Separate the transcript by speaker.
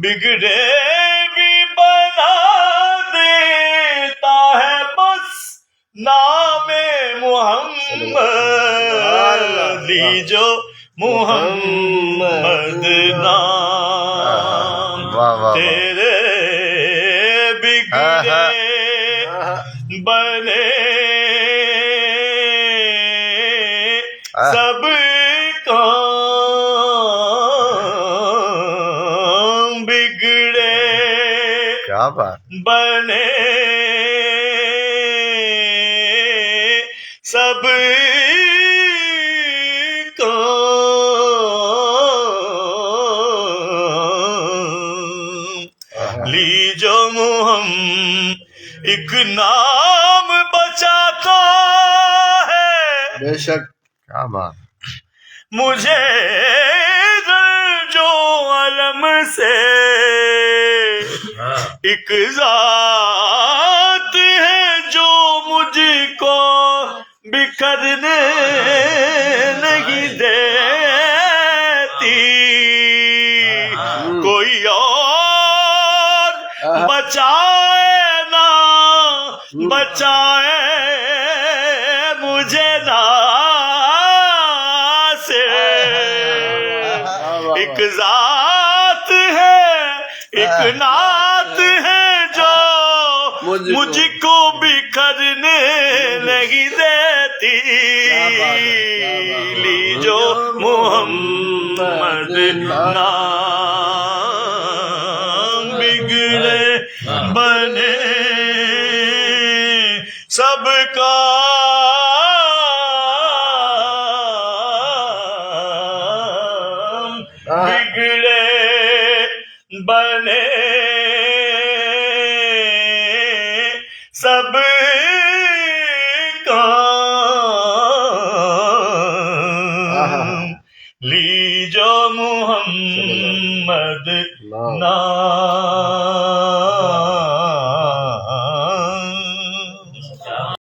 Speaker 1: بگڑے بھی بنا دیتا ہے بس نام محمد، لیجو محمد نام تیرے بگڑے بنے سب کام بگڑے
Speaker 2: کیا بات
Speaker 1: بنے سب کام لیجو محمد ایک نام بچاتا ہے
Speaker 3: بے شک
Speaker 2: کیا بات
Speaker 1: مجھے جو علم سے ایک ذات ہے جو مجھ کو بکھرنے نہیں دیتی، کوئی اور بچائے نہ بچائے مجھے نہ سے، ایک ذات ہے ایک نعت ہے جو مجھ کو بکھرنے نہیں دیتی، لیجو محمد نام بگڑے بنے سب کام بگڑے بنے سب کام لیجو محمد نام